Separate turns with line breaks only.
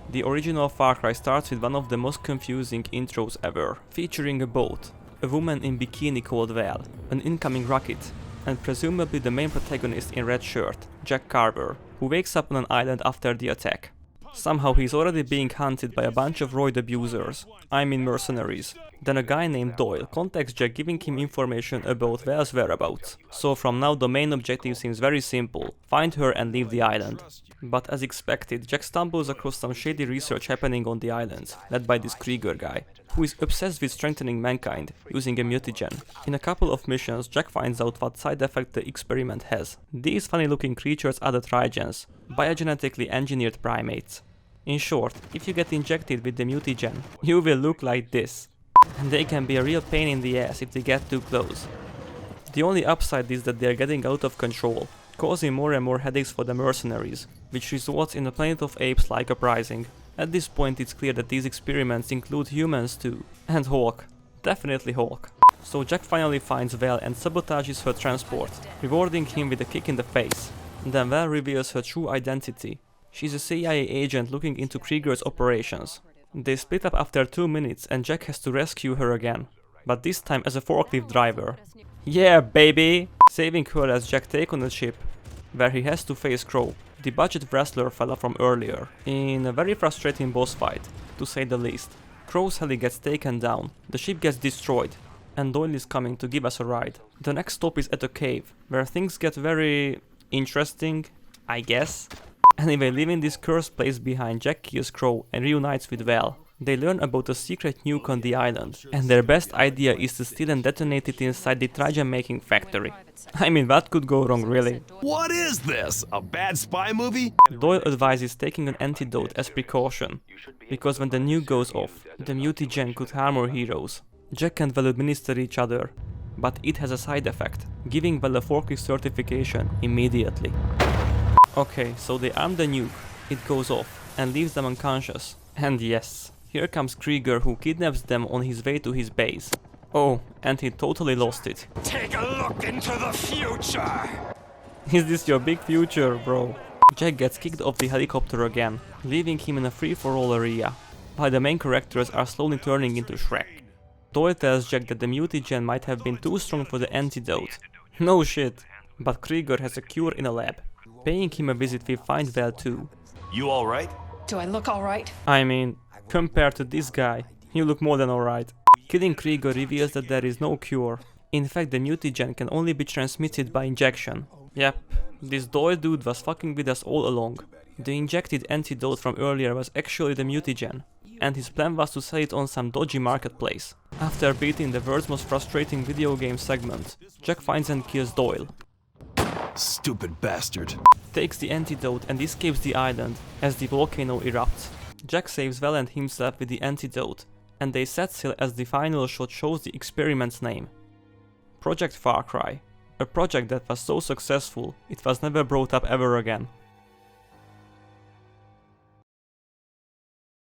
The original Far Cry starts with one of the most confusing intros ever, featuring a boat, a woman in bikini called Val, an incoming rocket, and presumably the main protagonist in red shirt, Jack Carver, who wakes up on an island after the attack. Somehow he's already being hunted by a bunch of roid abusers, I mean mercenaries. Then a guy named Doyle contacts Jack giving him information about Val's whereabouts. So from now the main objective seems very simple, find her and leave the island. But as expected, Jack stumbles across some shady research happening on the islands, led by this Krieger guy, who is obsessed with strengthening mankind, using a mutagen. In a couple of missions, Jack finds out what side effect the experiment has. These funny looking creatures are the Trigens, biogenetically engineered primates. In short, if you get injected with the mutagen, you will look like this. And they can be a real pain in the ass if they get too close. The only upside is that they are getting out of control, causing more and more headaches for the mercenaries, which results in a Planet of Apes-like uprising. At this point it's clear that these experiments include humans too. And Hawk. Definitely Hawk. So Jack finally finds Val and sabotages her transport, rewarding him with a kick in the face. Then Val reveals her true identity. She's a CIA agent looking into Krieger's operations. They split up after 2 minutes and Jack has to rescue her again, but this time as a forklift driver. Yeah, baby! Saving her as Jack takes on the ship, where he has to face Crow, the budget wrestler fella from earlier, in a very frustrating boss fight, to say the least. Crow's heli gets taken down, the ship gets destroyed, and Doyle is coming to give us a ride. The next stop is at a cave, where things get very interesting, I guess. Anyway, leaving this cursed place behind, Jack kills Crow and reunites with Val. They learn about a secret nuke on the island, and their best idea is to steal and detonate it inside the Trigen making factory. I mean, what could go wrong, really?
What is this? A bad spy movie?
Doyle advises taking an antidote as precaution, because when the nuke goes off, the mutagen could harm our heroes. Jack and Val administer each other, but it has a side effect, giving Val a forklift certification immediately. Okay, so they arm the nuke, it goes off, and leaves them unconscious. And yes, here comes Krieger, who kidnaps them on his way to his base. Oh, and he totally lost it.
Take a look into the future!
Is this your big future, bro? Jack gets kicked off the helicopter again, leaving him in a free-for-all area, while the main characters are slowly turning into Shrek. Doyle tells Jack that the mutagen might have been too strong for the antidote. No shit, but Krieger has a cure in a lab. Paying him a visit, we find Val too.
You alright?
Do I look alright?
I mean, compared to this guy, you look more than alright. Killing Krieger reveals that there is no cure. In fact, the mutagen can only be transmitted by injection. Yep, this Doyle dude was fucking with us all along. The injected antidote from earlier was actually the mutagen, and his plan was to sell it on some dodgy marketplace. After beating the world's most frustrating video game segment, Jack finds and kills Doyle.
Stupid bastard.
Takes the antidote and escapes the island as the volcano erupts. Jack saves Val and himself with the antidote, and they set sail as the final shot shows the experiment's name. Project Far Cry. A project that was so successful, it was never brought up ever again.